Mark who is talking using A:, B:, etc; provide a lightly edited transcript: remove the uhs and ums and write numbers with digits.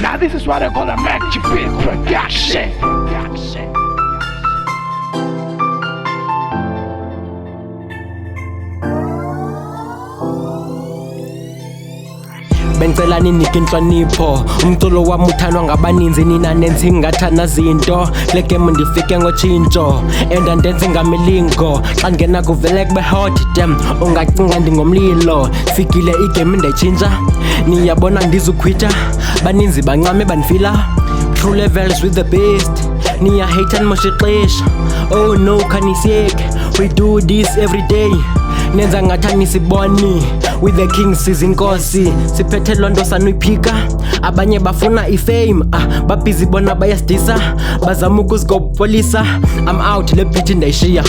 A: Now this is what I call a magic beat production.
B: Bengicela ninike inhlonipho umculo wami uthandwa ngabaninzi nina nenzi ngathana zinto le game ndifike ngotshintsho and andenzi ngamilingo xa ngena kuvele kube hot damn ungacinga ndingomlilo fikile igame ndayitshintsha niyabona ndizukhwitha baninzi bancame banifila true levels with the best niya hate and moshixesha oh no khanisiyeke we do this every day nenza ngathani siboni with the king sizinkosi siphethe lonto sanuyiphika abanye bafuna ifame babhizi bona bayasidisa bazama ukuzigopolisa I'm out le beat ndayishiya